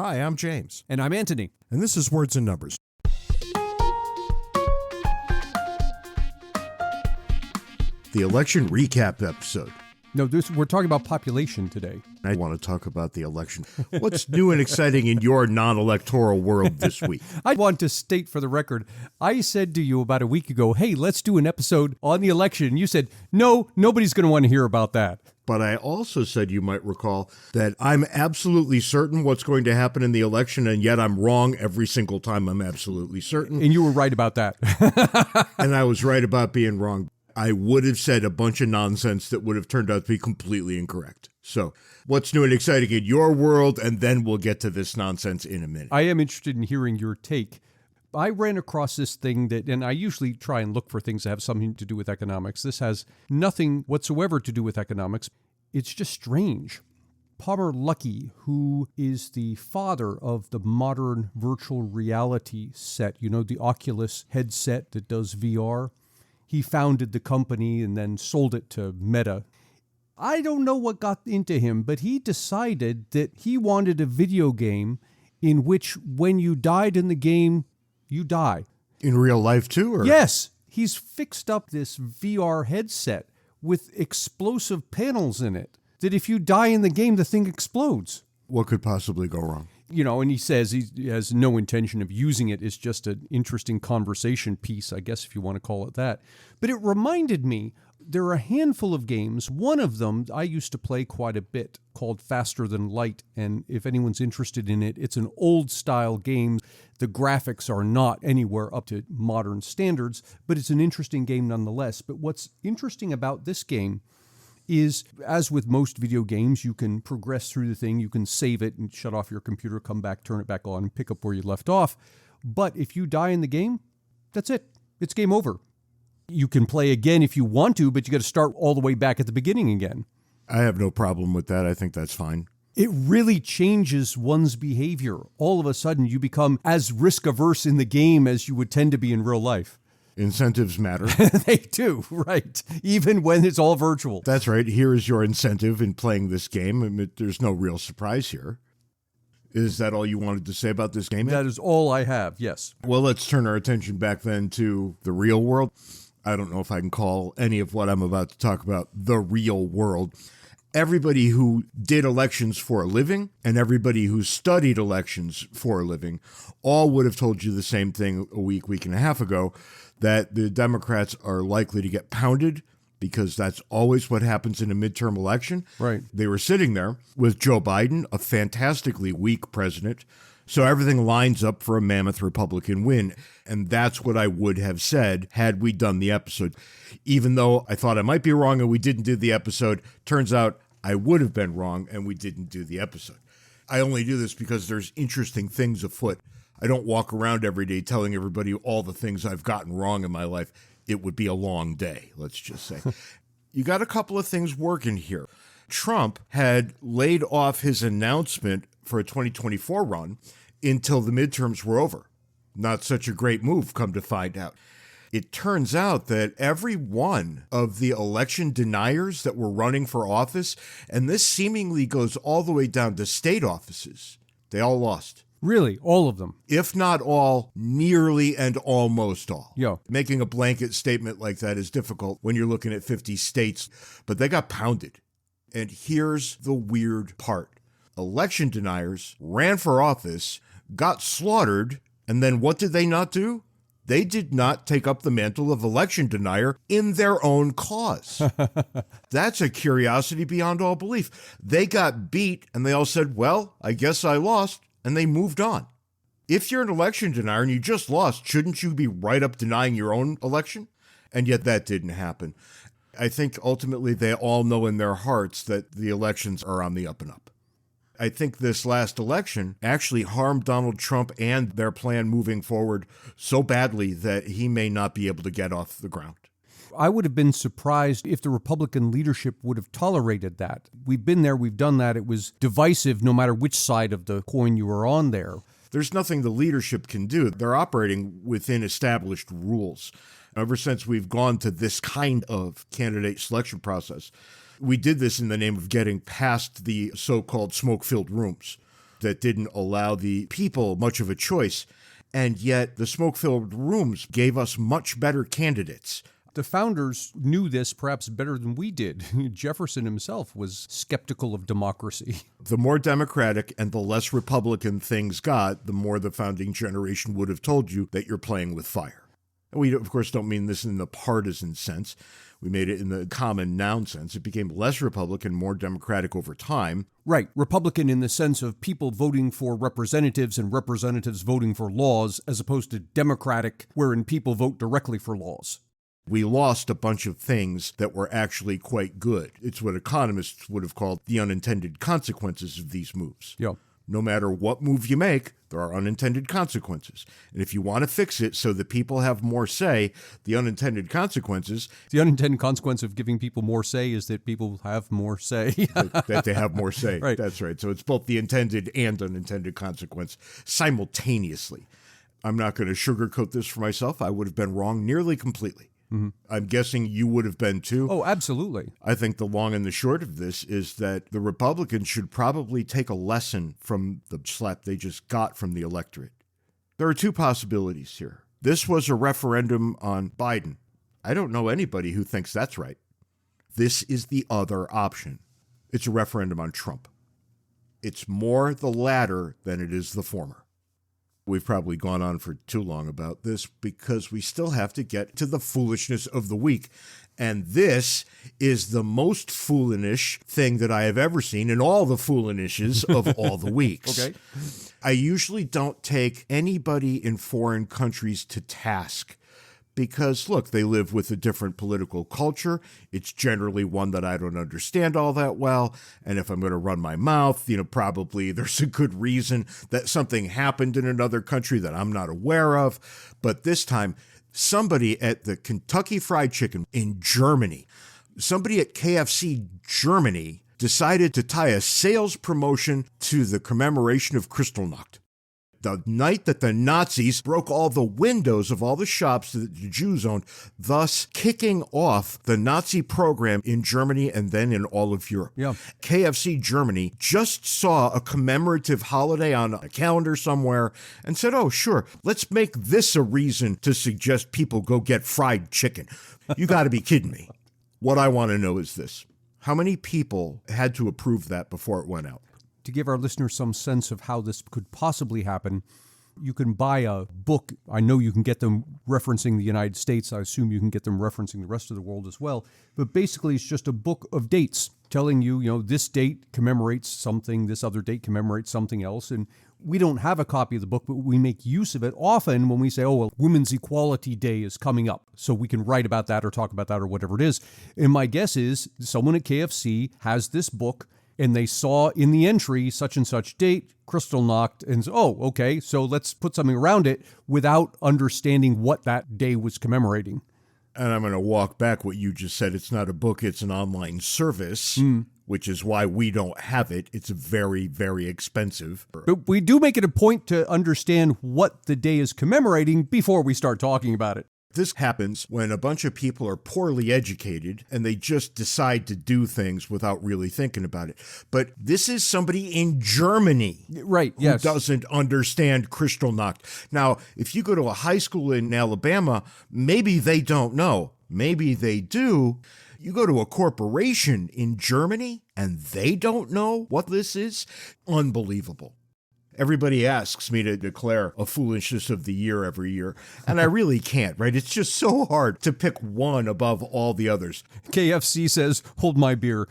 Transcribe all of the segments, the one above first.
Hi, I'm James. And I'm Anthony. And this is Words and Numbers. The election recap episode. No, we're talking about population today. I want to talk about the election. What's new and exciting in your non-electoral world this week? I want to state for the record, I said to you about a week ago, hey, let's do an episode on the election. You said, no, nobody's going to want to hear about that. But I also said, you might recall, that I'm absolutely certain what's going to happen in the election, and yet I'm wrong every single time I'm absolutely certain. And you were right about that. And I was right about being wrong. I would have said a bunch of nonsense that would have turned out to be completely incorrect. So what's new and exciting in your world? And then we'll get to this nonsense in a minute. I am interested in hearing your take. I ran across this thing that, and I usually try and look for things that have something to do with economics. This has nothing whatsoever to do with economics. It's just strange. Palmer Luckey, who is the father of the modern virtual reality set, you know, the Oculus headset that does VR. He founded the company and then sold it to Meta. I don't know what got into him, but he decided that he wanted a video game in which when you died in the game, you die. In real life too? Or? Yes. He's fixed up this VR headset with explosive panels in it that if you die in the game, the thing explodes. What could possibly go wrong? You know, and he says he has no intention of using it. It's just an interesting conversation piece, I guess, if you want to call it that. But it reminded me, there are a handful of games. One of them I used to play quite a bit called Faster Than Light. And if anyone's interested in it, it's an old style game. The graphics are not anywhere up to modern standards, but it's an interesting game nonetheless. But what's interesting about this game is, as with most video games, you can progress through the thing, you can save it and shut off your computer, come back, turn it back on, and pick up where you left off. But if you die in the game, that's it. It's game over. You can play again if you want to, but you got to start all the way back at the beginning again. I have no problem with that. I think that's fine. It really changes one's behavior. All of a sudden, you become as risk-averse in the game as you would tend to be in real life. Incentives matter. They do, right. Even when it's all virtual. That's right. Here is your incentive in playing this game. I mean, there's no real surprise here. Is that all you wanted to say about this game? That is all I have, yes. Well, let's turn our attention back then to the real world. I don't know if I can call any of what I'm about to talk about the real world. Everybody who did elections for a living and everybody who studied elections for a living all would have told you the same thing a week and a half ago, that the Democrats are likely to get pounded because that's always what happens in a midterm election. Right. They were sitting there with Joe Biden, a fantastically weak president, so everything lines up for a mammoth Republican win. And that's what I would have said had we done the episode. Even though I thought I might be wrong and we didn't do the episode, turns out I would have been wrong and we didn't do the episode. I only do this because there's interesting things afoot. I don't walk around every day telling everybody all the things I've gotten wrong in my life. It would be a long day, let's just say. You got a couple of things working here. Trump had laid off his announcement for a 2024 run until the midterms were over. Not such a great move, come to find out. It turns out that every one of the election deniers that were running for office, and this seemingly goes all the way down to state offices, they all lost. Really? All of them? If not all, nearly and almost all. Yeah. Making a blanket statement like that is difficult when you're looking at 50 states, but they got pounded. And here's the weird part. Election deniers ran for office, got slaughtered, and then what did they not do? They did not take up the mantle of election denier in their own cause. That's a curiosity beyond all belief. They got beat, and they all said, well, I guess I lost. And they moved on. If you're an election denier and you just lost, shouldn't you be right up denying your own election? And yet that didn't happen. I think ultimately they all know in their hearts that the elections are on the up and up. I think this last election actually harmed Donald Trump and their plan moving forward so badly that he may not be able to get off the ground. I would have been surprised if the Republican leadership would have tolerated that. We've been there, we've done that. It was divisive no matter which side of the coin you were on there. There's nothing the leadership can do. They're operating within established rules. Ever since we've gone to this kind of candidate selection process, we did this in the name of getting past the so-called smoke-filled rooms. that didn't allow the people much of a choice. And yet the smoke-filled rooms gave us much better candidates. The founders knew this perhaps better than we did. Jefferson himself was skeptical of democracy. The more democratic and the less Republican things got, the more the founding generation would have told you that you're playing with fire. And we, of course, don't mean this in the partisan sense. We made it in the common noun sense. It became less Republican, more Democratic over time. Right. Republican in the sense of people voting for representatives and representatives voting for laws, as opposed to Democratic, wherein people vote directly for laws. We lost a bunch of things that were actually quite good. It's what economists would have called the unintended consequences of these moves. Yeah. No matter what move you make, there are unintended consequences. And if you want to fix it so that people have more say, the unintended consequences... The unintended consequence of giving people more say is that people have more say. that they have more say. Right. That's right. So it's both the intended and unintended consequence simultaneously. I'm not going to sugarcoat this for myself. I would have been wrong nearly completely. Mm-hmm. I'm guessing you would have been too. Oh, absolutely. I think the long and the short of this is that the Republicans should probably take a lesson from the slap they just got from the electorate. There are two possibilities here. This was a referendum on Biden. I don't know anybody who thinks that's right. This is the other option. It's a referendum on Trump. It's more the latter than it is the former. We've probably gone on for too long about this because we still have to get to the foolishness of the week. And this is the most foolish thing that I have ever seen in all the foolishes of all the weeks. Okay. I usually don't take anybody in foreign countries to task because, look, they live with a different political culture. It's generally one that I don't understand all that well. And if I'm going to run my mouth, probably there's a good reason that something happened in another country that I'm not aware of. But this time, somebody at the Kentucky Fried Chicken in Germany, somebody at KFC Germany decided to tie a sales promotion to the commemoration of Kristallnacht. The night that the Nazis broke all the windows of all the shops that the Jews owned, thus kicking off the Nazi program in Germany and then in all of Europe. Yeah. KFC Germany just saw a commemorative holiday on a calendar somewhere and said, oh, sure, let's make this a reason to suggest people go get fried chicken. You got to be kidding me. What I want to know is this. How many people had to approve that before it went out? To give our listeners some sense of how this could possibly happen, you can buy a book. I know you can get them referencing the United States. I assume you can get them referencing the rest of the world as well. But basically, it's just a book of dates telling you, this date commemorates something, this other date commemorates something else. And we don't have a copy of the book, but we make use of it often when we say, Women's Equality Day is coming up. So we can write about that or talk about that or whatever it is. And my guess is someone at KFC has this book and they saw in the entry such and such date, Kristallnacht, and okay, so let's put something around it without understanding what that day was commemorating. And I'm going to walk back what you just said. It's not a book, it's an online service, which is why we don't have it. It's very, very expensive. But we do make it a point to understand what the day is commemorating before we start talking about it. This happens when a bunch of people are poorly educated and they just decide to do things without really thinking about it. But this is somebody in Germany, right? Who doesn't understand Kristallnacht. Now, if you go to a high school in Alabama, maybe they don't know. Maybe they do. You go to a corporation in Germany and they don't know what this is? Unbelievable. Everybody asks me to declare a foolishness of the year every year, and I really can't, right? It's just so hard to pick one above all the others. KFC says, hold my beer.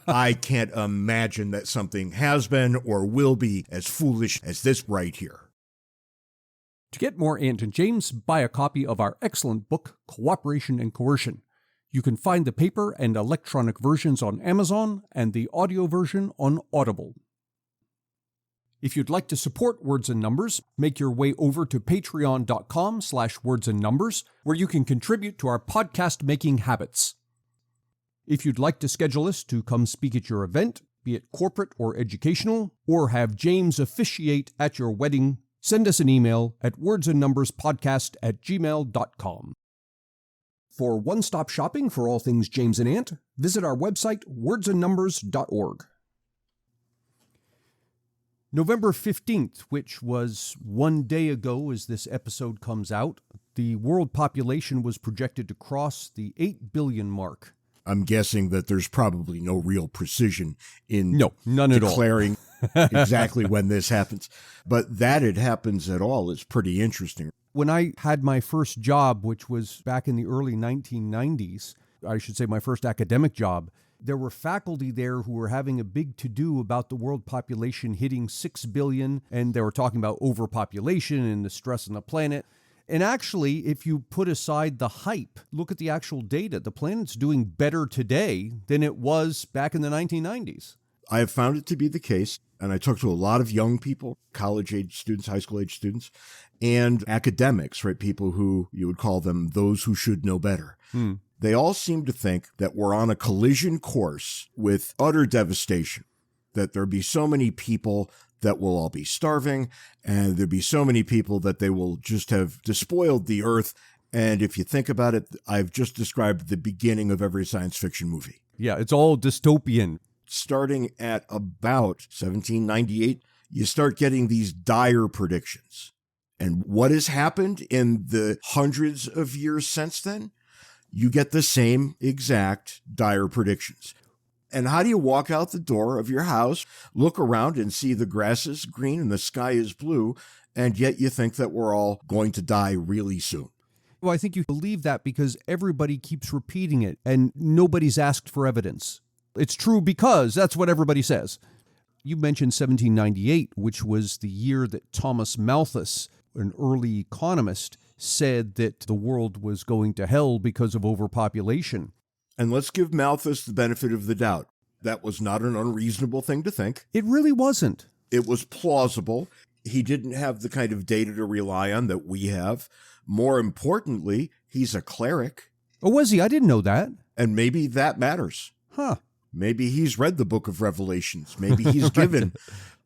I can't imagine that something has been or will be as foolish as this right here. To get more Ant and James, buy a copy of our excellent book, Cooperation and Coercion. You can find the paper and electronic versions on Amazon and the audio version on Audible. If you'd like to support Words and Numbers, make your way over to patreon.com/wordsandnumbers, where you can contribute to our podcast-making habits. If you'd like to schedule us to come speak at your event, be it corporate or educational, or have James officiate at your wedding, send us an email at wordsandnumberspodcast@gmail.com. For one-stop shopping for all things James and Ant, visit our website, wordsandnumbers.org. November 15th, which was one day ago as this episode comes out, the world population was projected to cross the 8 billion mark. I'm guessing that there's probably no real precision in none at all. declaring exactly when this happens. But that it happens at all is pretty interesting. When I had my first job, which was back in the early 1990s, I should say my first academic job, there were faculty there who were having a big to-do about the world population hitting 6 billion, and they were talking about overpopulation and the stress on the planet. And actually, if you put aside the hype, look at the actual data, the planet's doing better today than it was back in the 1990s. I have found it to be the case, and I talked to a lot of young people, college-age students, high school-age students, and academics, right? People who you would call them those who should know better. They all seem to think that we're on a collision course with utter devastation, that there'll be so many people that will all be starving, and there'll be so many people that they will just have despoiled the earth. And if you think about it, I've just described the beginning of every science fiction movie. Yeah, it's all dystopian. Starting at about 1798, you start getting these dire predictions. And what has happened in the hundreds of years since then? You get the same exact dire predictions. And how do you walk out the door of your house, look around and see the grass is green and the sky is blue, and yet you think that we're all going to die really soon? Well, I think you believe that because everybody keeps repeating it and nobody's asked for evidence. It's true because that's what everybody says. You mentioned 1798, which was the year that Thomas Malthus, an early economist, said that the world was going to hell because of overpopulation. And let's give Malthus the benefit of the doubt. That was not an unreasonable thing to think. It really wasn't. It was plausible. He didn't have the kind of data to rely on that we have. More importantly, he's a cleric. Oh, was he? I didn't know that. And maybe that matters. Huh. Maybe he's read the book of Revelations. Maybe he's given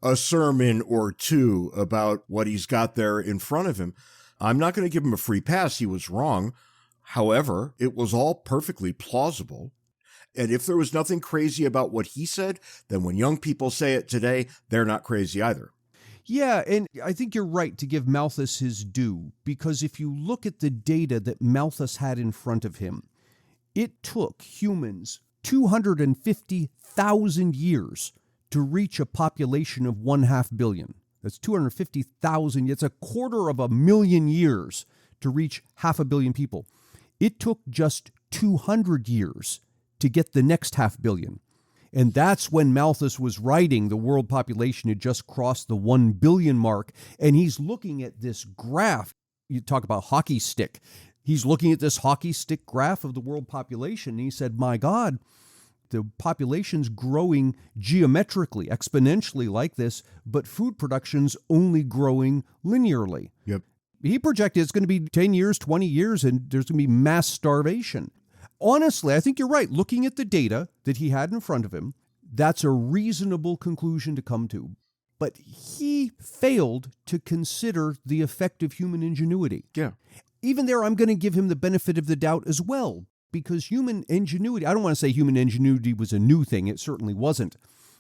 a sermon or two about what he's got there in front of him. I'm not going to give him a free pass. He was wrong. However, it was all perfectly plausible. And if there was nothing crazy about what he said, then when young people say it today, they're not crazy either. Yeah, and I think you're right to give Malthus his due, because if you look at the data that Malthus had in front of him, it took humans 250,000 years to reach a population of 1/2 billion. That's 250,000. It's 250,000 years to reach 500 million people. It took just 200 years to get the next 500 million. And that's when Malthus was writing, the world population had just crossed the 1 billion mark. And he's looking at this graph. You talk about hockey stick. He's looking at this hockey stick graph of the world population. And he said, my God, the population's growing geometrically, exponentially like this, but food production's only growing linearly. Yep. He projected it's going to be 10 years, 20 years, and there's going to be mass starvation. Honestly, I think you're right. Looking at the data that he had in front of him, that's a reasonable conclusion to come to. But he failed to consider the effect of human ingenuity. Yeah. Even there, I'm going to give him the benefit of the doubt as well, because human ingenuity, I don't want to say human ingenuity was a new thing. It certainly wasn't.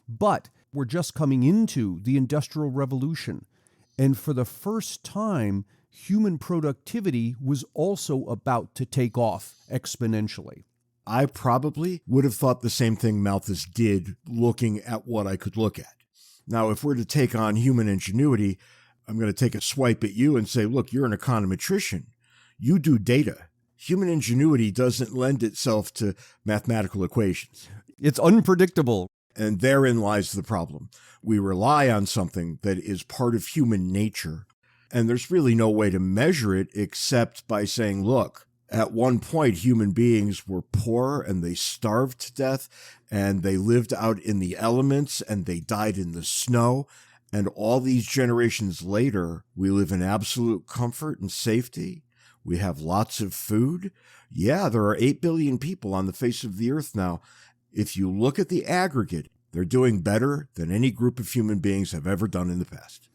But we're just coming into the Industrial Revolution. And for the first time, human productivity was also about to take off exponentially. I probably would have thought the same thing Malthus did, looking at what I could look at. Now, if we're to take on human ingenuity, I'm going to take a swipe at you and say, look, you're an econometrician. You do data. Human ingenuity doesn't lend itself to mathematical equations. It's unpredictable. And therein lies the problem. We rely on something that is part of human nature, and there's really no way to measure it except by saying, look, at one point human beings were poor and they starved to death and they lived out in the elements and they died in the snow. And all these generations later, we live in absolute comfort and safety. We have lots of food. Yeah, there are 8 billion people on the face of the earth now. If you look at the aggregate, they're doing better than any group of human beings have ever done in the past.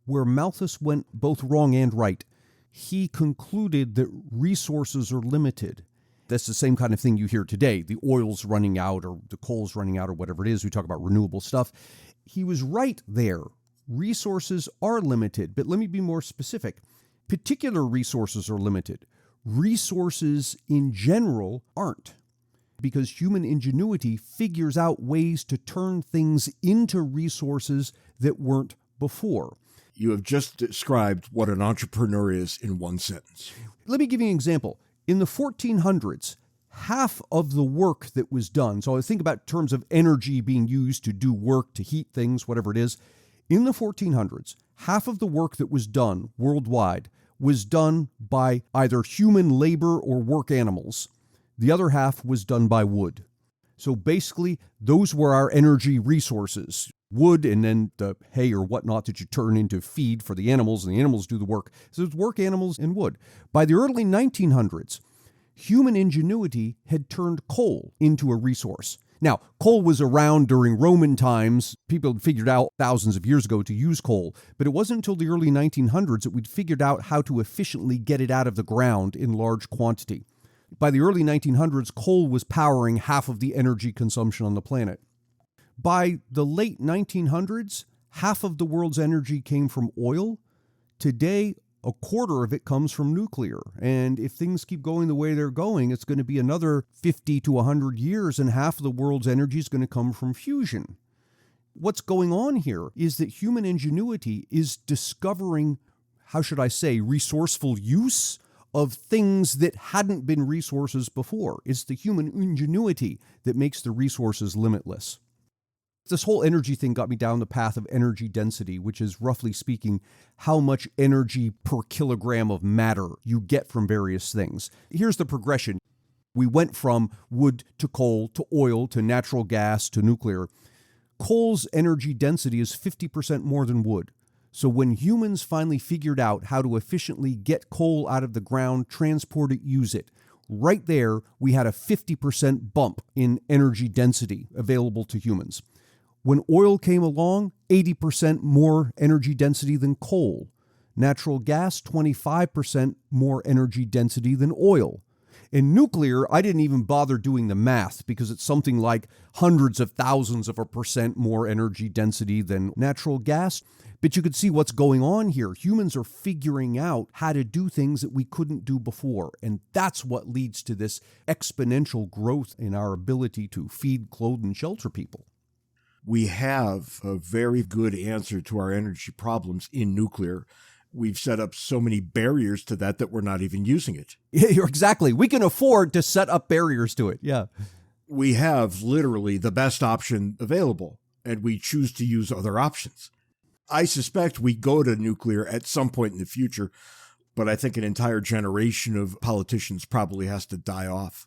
Where Malthus went both wrong and right, he concluded that resources are limited. That's the same kind of thing you hear today. The oil's running out or the coal's running out or whatever it is. We talk about renewable stuff. He was right there. resources are limited, but let me be more specific. Particular resources are limited. Resources in general aren't, because human ingenuity figures out ways to turn things into resources that weren't before. You have just described what an entrepreneur is in one sentence. Let me give you an example. In the 1400s, half of the work that was done, so I think about terms of energy being used to do work, to heat things, whatever it is. In the 1400s, half of the work that was done worldwide was done by either human labor or work animals. The other half was done by wood. So basically, those were our energy resources. Wood and then the hay or whatnot that you turn into feed for the animals, and the animals do the work. So it's work animals and wood. By the early 1900s, human ingenuity had turned coal into a resource. Now, coal was around during Roman times. People had figured out thousands of years ago to use coal, but it wasn't until the early 1900s that we'd figured out how to efficiently get it out of the ground in large quantity. By the early 1900s, coal was powering half of the energy consumption on the planet. By the late 1900s, half of the world's energy came from oil. Today, a quarter of it comes from nuclear. And if things keep going the way they're going, it's going to be another 50 to 100 years, and half of the world's energy is going to come from fusion. What's going on here is that human ingenuity is discovering, resourceful use of things that hadn't been resources before. It's the human ingenuity that makes the resources limitless. This whole energy thing got me down the path of energy density, which is, roughly speaking, how much energy per kilogram of matter you get from various things. Here's the progression. We went from wood to coal to oil to natural gas to nuclear. Coal's energy density is 50% more than wood. So when humans finally figured out how to efficiently get coal out of the ground, transport it, use it, right there we had a 50% bump in energy density available to humans. When oil came along, 80% more energy density than coal. Natural gas, 25% more energy density than oil. In nuclear, I didn't even bother doing the math because it's something like hundreds of thousands of a percent more energy density than natural gas. But you could see what's going on here. Humans are figuring out how to do things that we couldn't do before. And that's what leads to this exponential growth in our ability to feed, clothe, and shelter people. We have a very good answer to our energy problems in nuclear. We've set up so many barriers to that we're not even using it. Yeah, exactly. We can afford to set up barriers to it. Yeah. We have literally the best option available, and we choose to use other options. I suspect we go to nuclear at some point in the future, but I think an entire generation of politicians probably has to die off.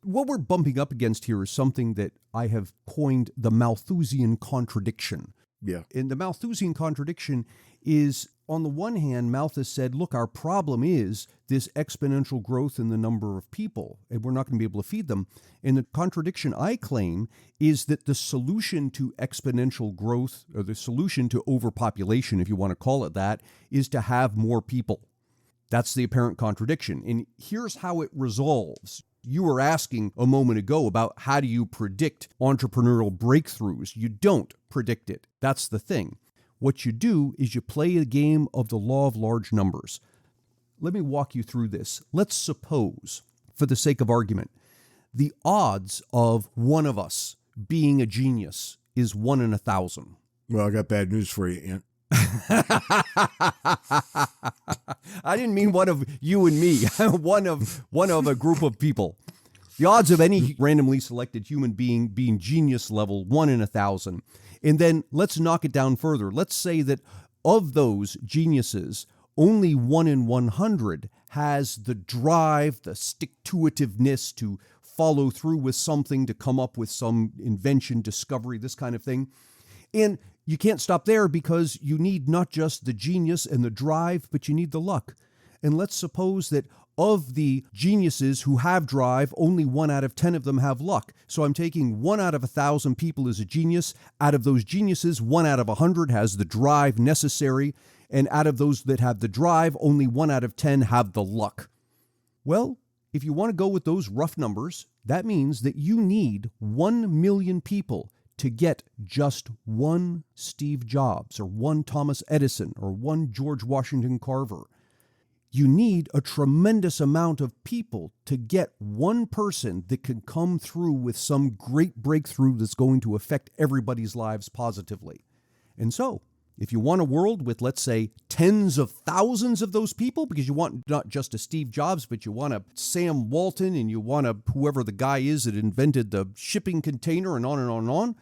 What we're bumping up against here is something that I have coined the Malthusian contradiction. Yeah. And the Malthusian contradiction is, on the one hand, Malthus said, look, our problem is this exponential growth in the number of people, and we're not going to be able to feed them. And the contradiction I claim is that the solution to exponential growth, or the solution to overpopulation, if you want to call it that, is to have more people. That's the apparent contradiction. And here's how it resolves. You were asking a moment ago about how do you predict entrepreneurial breakthroughs. You don't predict it. That's the thing. What you do is you play a game of the law of large numbers. Let me walk you through this. Let's suppose, for the sake of argument, the odds of one of us being a genius is 1 in 1,000. Well, I got bad news for you, Ant. I didn't mean one of you and me, one of a group of people. The odds of any randomly selected human being genius level, 1 in 1,000. And then let's knock it down further. Let's say that of those geniuses, only 1 in 100 has the drive, the stick-to-itiveness to follow through with something, to come up with some invention, discovery, this kind of thing. And you can't stop there because you need not just the genius and the drive, but you need the luck. And let's suppose that of the geniuses who have drive, only 1 out of 10 of them have luck. So I'm taking 1 out of 1,000 people as a genius. Out of those geniuses, 1 out of 100 has the drive necessary. And out of those that have the drive, only 1 out of 10 have the luck. Well, if you want to go with those rough numbers, that means that you need 1 million people to get just one Steve Jobs or one Thomas Edison or one George Washington Carver. You need a tremendous amount of people to get one person that can come through with some great breakthrough that's going to affect everybody's lives positively. And so, if you want a world with, let's say, tens of thousands of those people, because you want not just a Steve Jobs, but you want a Sam Walton and you want a whoever the guy is that invented the shipping container and on and on and on,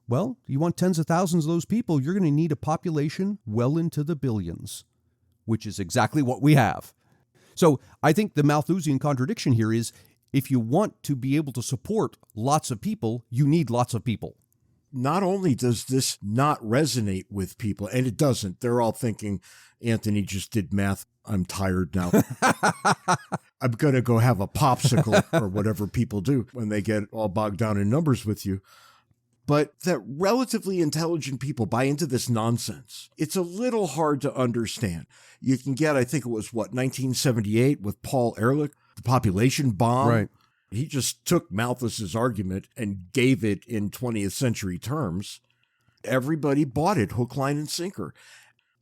well, you want tens of thousands of those people, you're going to need a population well into the billions, which is exactly what we have. So I think the Malthusian contradiction here is if you want to be able to support lots of people, you need lots of people. Not only does this not resonate with people, and it doesn't, they're all thinking, Anthony just did math. I'm tired now. I'm going to go have a popsicle or whatever people do when they get all bogged down in numbers with you. But that relatively intelligent people buy into this nonsense. It's a little hard to understand. You can get, I think it was, 1978 with Paul Ehrlich, the population bomb. Right. He just took Malthus's argument and gave it in 20th century terms. Everybody bought it, hook, line, and sinker.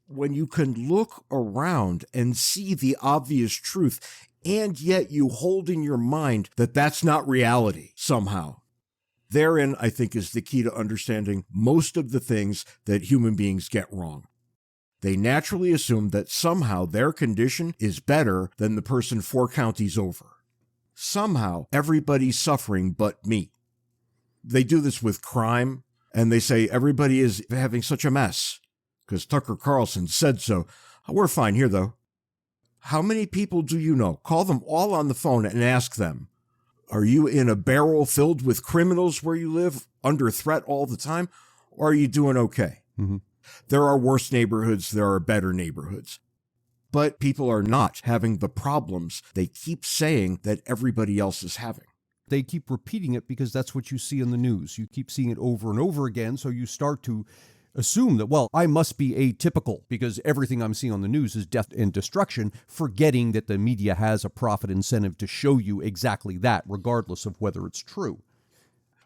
When you can look around and see the obvious truth, and yet you hold in your mind that that's not reality somehow. Therein, I think, is the key to understanding most of the things that human beings get wrong. They naturally assume that somehow their condition is better than the person 4 counties over. Somehow, everybody's suffering but me. They do this with crime, and they say everybody is having such a mess because Tucker Carlson said so. We're fine here, though. How many people do you know? Call them all on the phone and ask them. Are you in a barrel filled with criminals where you live, under threat all the time, or are you doing okay? Mm-hmm. There are worse neighborhoods, there are better neighborhoods. But people are not having the problems they keep saying that everybody else is having. They keep repeating it because that's what you see in the news. You keep seeing it over and over again, so you start to assume that, well, I must be atypical because everything I'm seeing on the news is death and destruction, forgetting that the media has a profit incentive to show you exactly that, regardless of whether it's true.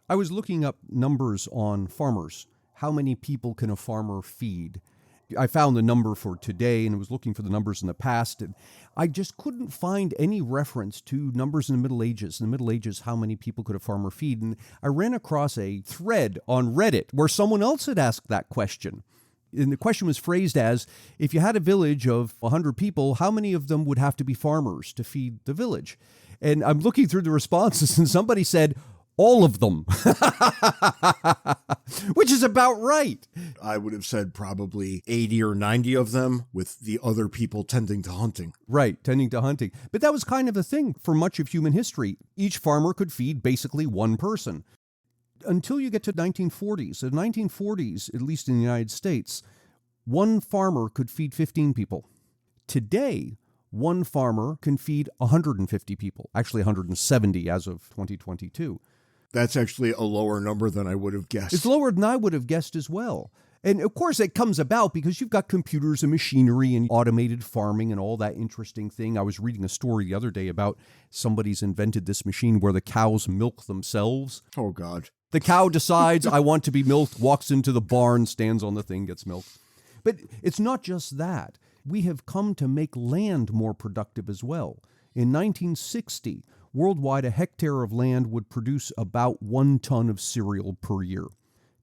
I was looking up numbers on farmers. How many people can a farmer feed? I found the number for today and was looking for the numbers in the past, and I just couldn't find any reference to numbers in the Middle Ages. In the Middle Ages, how many people could a farmer feed? And I ran across a thread on Reddit where someone else had asked that question. And the question was phrased as, if you had a village of 100 people, how many of them would have to be farmers to feed the village? And I'm looking through the responses, and somebody said, all of them, which is about right. I would have said probably 80 or 90 of them, with the other people tending to hunting. Right, tending to hunting. But that was kind of the thing for much of human history. Each farmer could feed basically one person. Until you get to the 1940s. In the 1940s, at least in the United States, one farmer could feed 15 people. Today, one farmer can feed 150 people, actually 170 as of 2022. That's actually a lower number than I would have guessed. It's lower than I would have guessed as well. And of course, it comes about because you've got computers and machinery and automated farming and all that interesting thing. I was reading a story the other day about somebody's invented this machine where the cows milk themselves. Oh, God. The cow decides, I want to be milked, walks into the barn, stands on the thing, gets milked. But it's not just that. We have come to make land more productive as well. In 1960, worldwide, a hectare of land would produce about 1 ton of cereal per year.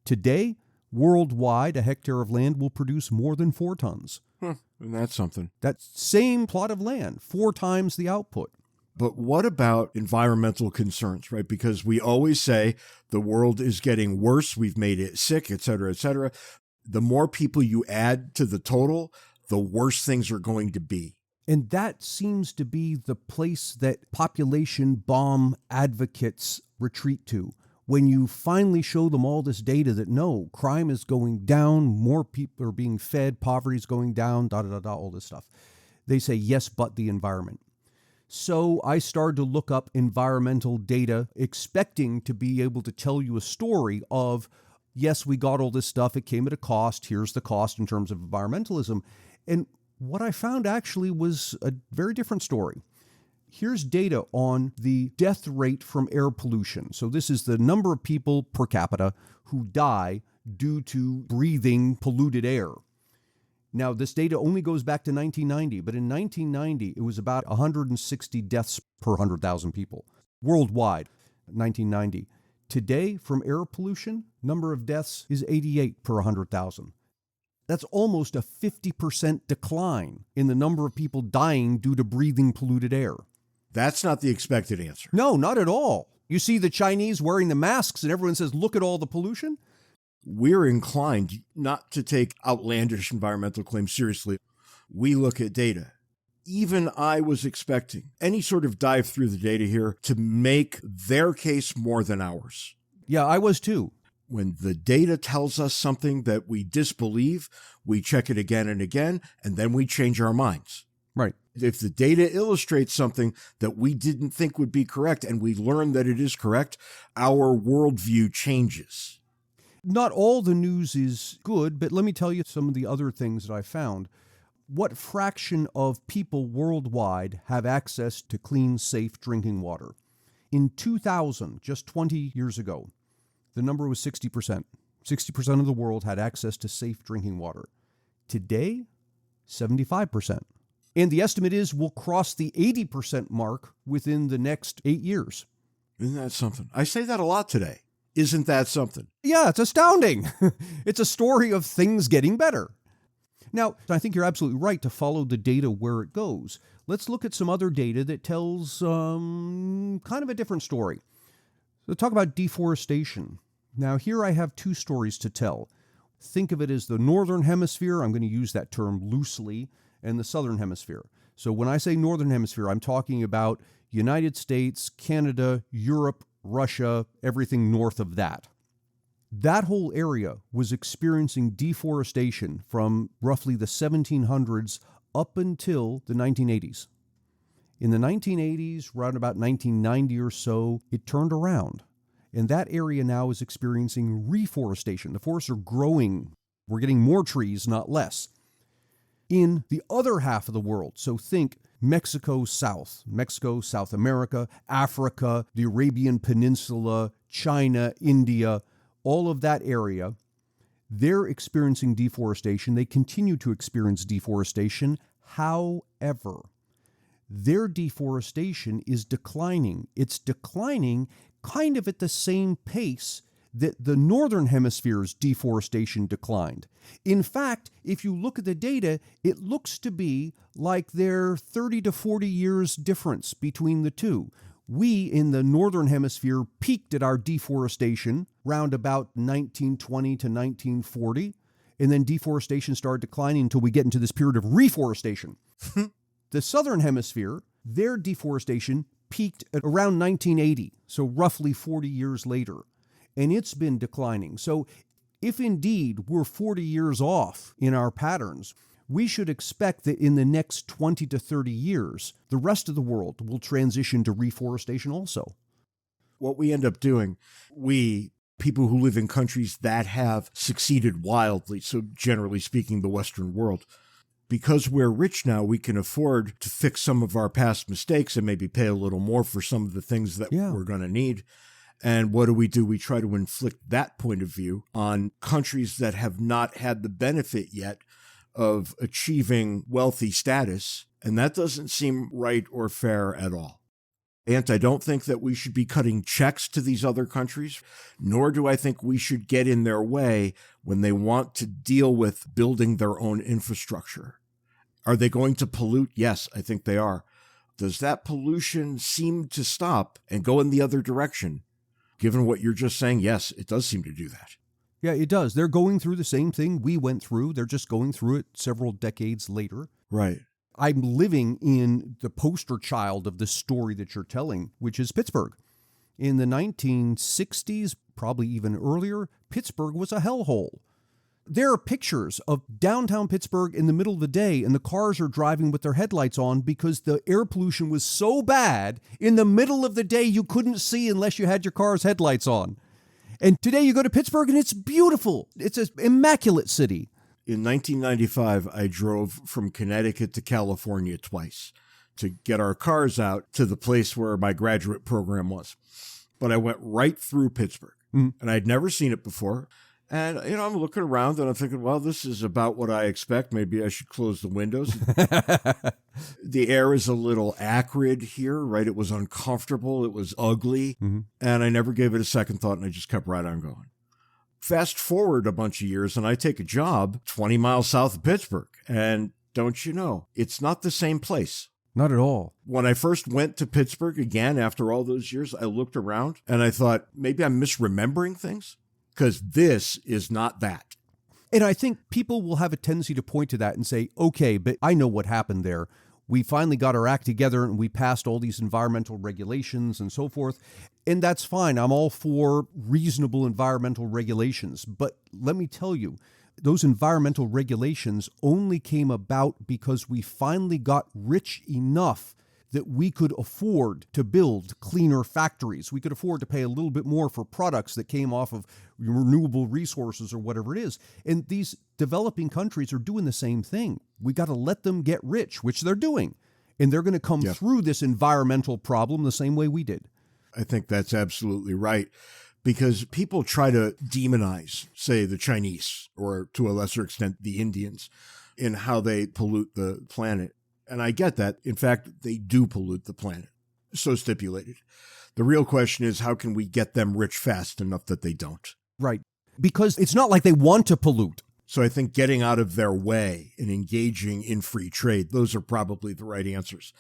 Today, worldwide, a hectare of land will produce more than 4 tons. And that's something. That same plot of land, 4 times the output. But what about environmental concerns, right? Because we always say the world is getting worse, we've made it sick, et cetera, et cetera. The more people you add to the total, the worse things are going to be. And that seems to be the place that population bomb advocates retreat to. When you finally show them all this data that no, crime is going down, more people are being fed, poverty is going down, all this stuff. They say, yes, but the environment. So I started to look up environmental data, expecting to be able to tell you a story of, yes, we got all this stuff, it came at a cost, here's the cost in terms of environmentalism. And what I found actually was a very different story. Here's data on the death rate from air pollution. So this is the number of people per capita who die due to breathing polluted air. Now, this data only goes back to 1990, but in 1990, it was about 160 deaths per 100,000 people worldwide, 1990. Today, from air pollution, number of deaths is 88 per 100,000. That's almost a 50% decline in the number of people dying due to breathing polluted air. That's not the expected answer. No, not at all. You see the Chinese wearing the masks and everyone says, look at all the pollution. We're inclined not to take outlandish environmental claims seriously. We look at data. Even I was expecting any sort of dive through the data here to make their case more than ours. Yeah, I was too. When the data tells us something that we disbelieve, we check it again and again, and then we change our minds. Right. If the data illustrates something that we didn't think would be correct and we learn that it is correct, our worldview changes. Not all the news is good, but let me tell you some of the other things that I found. What fraction of people worldwide have access to clean, safe drinking water? In 2000, just 20 years ago, the number was 60%. 60% of the world had access to safe drinking water. Today, 75%. And the estimate is we'll cross the 80% mark within the next 8 years. Isn't that something? I say that a lot today. Isn't that something? Yeah, it's astounding. It's a story of things getting better. Now, I think you're absolutely right to follow the data where it goes. Let's look at some other data that tells kind of a different story. So talk about deforestation. Now, here I have two stories to tell. Think of it as the Northern Hemisphere. I'm going to use that term loosely. And the Southern Hemisphere. So when I say Northern Hemisphere, I'm talking about United States, Canada, Europe, Russia, everything north of that. That whole area was experiencing deforestation from roughly the 1700s up until the 1980s. In the 1980s, around about 1990 or so, it turned around. And that area now is experiencing reforestation. The forests are growing. We're getting more trees, not less. In the other half of the world, so think Mexico, South America, Africa, the Arabian Peninsula, China, India, all of that area, they're experiencing deforestation. They continue to experience deforestation. However, their deforestation is declining. It's declining kind of at the same pace that the Northern Hemisphere's deforestation declined. In fact, if you look at the data, it looks to be like there 30 to 40 years difference between the two. We in the Northern Hemisphere peaked at our deforestation round about 1920 to 1940, and then deforestation started declining until we get into this period of reforestation. The Southern Hemisphere, their deforestation peaked at around 1980, so roughly 40 years later. And it's been declining. So if indeed we're 40 years off in our patterns, we should expect that in the next 20 to 30 years, the rest of the world will transition to reforestation also. What we end up doing, people who live in countries that have succeeded wildly, so generally speaking, the Western world, because we're rich now, we can afford to fix some of our past mistakes and maybe pay a little more for some of the things that we're going to need. And what do? We try to inflict that point of view on countries that have not had the benefit yet of achieving wealthy status. And that doesn't seem right or fair at all. And I don't think that we should be cutting checks to these other countries, nor do I think we should get in their way when they want to deal with building their own infrastructure. Are they going to pollute? Yes, I think they are. Does that pollution seem to stop and go in the other direction? Given what you're just saying, yes, it does seem to do that. Yeah, it does. They're going through the same thing we went through. They're just going through it several decades later. Right. I'm living in the poster child of this story that you're telling, which is Pittsburgh. In the 1960s, probably even earlier, Pittsburgh was a hellhole. There are pictures of downtown Pittsburgh in the middle of the day, and the cars are driving with their headlights on because the air pollution was so bad, in the middle of the day you couldn't see unless you had your car's headlights on. And today you go to Pittsburgh and it's beautiful. It's an immaculate city. In 1995, I drove from Connecticut to California twice. to get our cars out to the place where my graduate program was. But I went right through Pittsburgh, and I'd never seen it before. And, I'm looking around and I'm thinking, well, this is about what I expect. Maybe I should close the windows. The air is a little acrid here, right? It was uncomfortable. It was ugly. And I never gave it a second thought, and I just kept right on going. Fast forward a bunch of years, and I take a job 20 miles south of Pittsburgh. And don't you know, it's not the same place. Not at all. When I first went to Pittsburgh again, after all those years, I looked around and I thought, maybe I'm misremembering things, because this is not that. And I think people will have a tendency to point to that and say, okay, but I know what happened there. We finally got our act together and we passed all these environmental regulations and so forth. And that's fine. I'm all for reasonable environmental regulations. But let me tell you, those environmental regulations only came about because we finally got rich enough that we could afford to build cleaner factories. We could afford to pay a little bit more for products that came off of renewable resources or whatever it is. And these developing countries are doing the same thing. We got to let them get rich, which they're doing. And they're going to come through this environmental problem the same way we did. I think that's absolutely right. Because people try to demonize, say, the Chinese, or to a lesser extent, the Indians, in how they pollute the planet. And I get that. In fact, they do pollute the planet. So stipulated. The real question is, how can we get them rich fast enough that they don't? Right. Because it's not like they want to pollute. So I think getting out of their way and engaging in free trade, those are probably the right answers.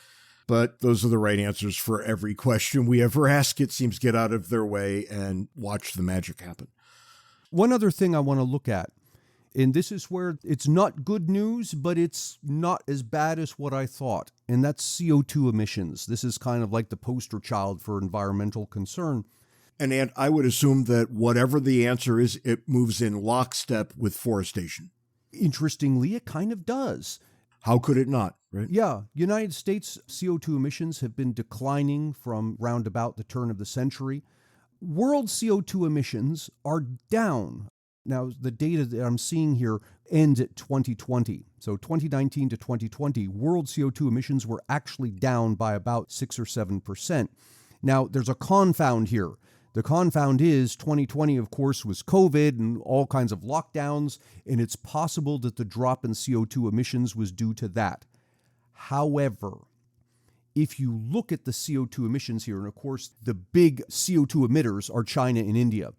But those are the right answers for every question we ever ask. It seems get out of their way and watch the magic happen. One other thing I want to look at, and this is where it's not good news, but it's not as bad as what I thought, and that's CO2 emissions. This is kind of like the poster child for environmental concern. And I would assume that whatever the answer is, it moves in lockstep with forestation. Interestingly, it kind of does. How could it not, right? Yeah. United States CO2 emissions have been declining from round about the turn of the century. World CO2 emissions are down. Now, the data that I'm seeing here ends at 2020. So 2019 to 2020, world CO2 emissions were actually down by about 6 or 7%. Now, there's a confound here. The confound is 2020, of course, was COVID and all kinds of lockdowns, and it's possible that the drop in CO2 emissions was due to that. However, if you look at the CO2 emissions here, and of course, the big CO2 emitters are China and India.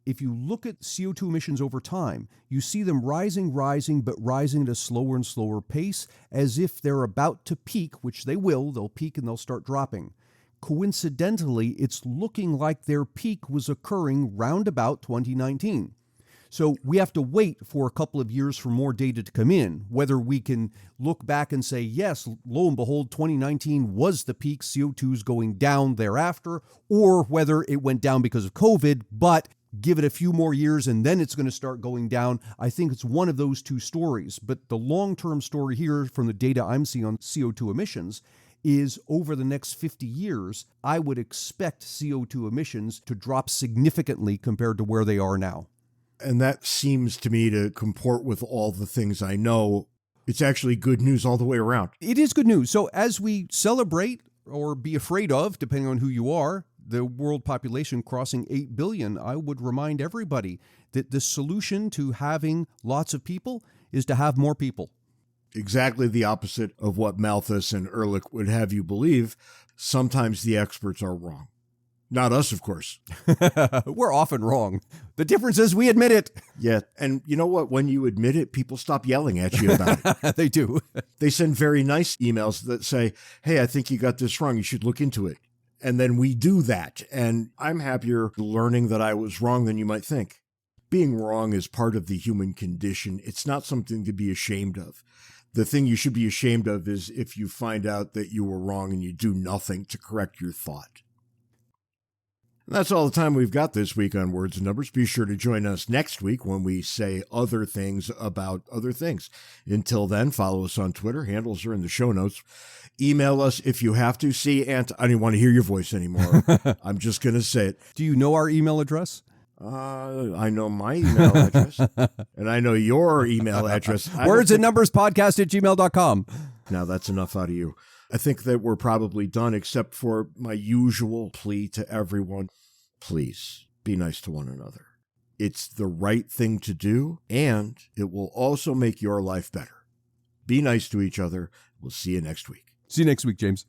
If you look at CO2 emissions over time, you see them rising, but rising at a slower and slower pace, as if they're about to peak, which they will. They'll peak and they'll start dropping. Coincidentally, it's looking like their peak was occurring round about 2019. So we have to wait for a couple of years for more data to come in, whether we can look back and say, yes, lo and behold, 2019 was the peak, CO2 is going down thereafter, or whether it went down because of COVID, but give it a few more years and then it's going to start going down. I think it's one of those two stories. But the long-term story here from the data I'm seeing on CO2 emissions is over the next 50 years, I would expect CO2 emissions to drop significantly compared to where they are now. And that seems to me to comport with all the things I know. It's actually good news all the way around. It is good news. So as we celebrate or be afraid of, depending on who you are, the world population crossing 8 billion, I would remind everybody that the solution to having lots of people is to have more people. Exactly the opposite of what Malthus and Ehrlich would have you believe. Sometimes the experts are wrong. Not us, of course. We're often wrong. The difference is we admit it. Yeah. And you know what? When you admit it, people stop yelling at you about it. They do. They send very nice emails that say, hey, I think you got this wrong. You should look into it. And then we do that. And I'm happier learning that I was wrong than you might think. Being wrong is part of the human condition. It's not something to be ashamed of. The thing you should be ashamed of is if you find out that you were wrong and you do nothing to correct your thought. That's all the time we've got this week on Words and Numbers. Be sure to join us next week when we say other things about other things. Until then, follow us on Twitter. Handles are in the show notes. Email us if you have to. See, Ant, I don't want to hear your voice anymore. I'm just going to say it. Do you know our email address? I know my email address, and I know your email address. Wordsandnumberspodcast@gmail.com. Now that's enough out of you. I think that we're probably done, except for my usual plea to everyone. Please be nice to one another. It's the right thing to do, and it will also make your life better. Be nice to each other. We'll see you next week. See you next week, James.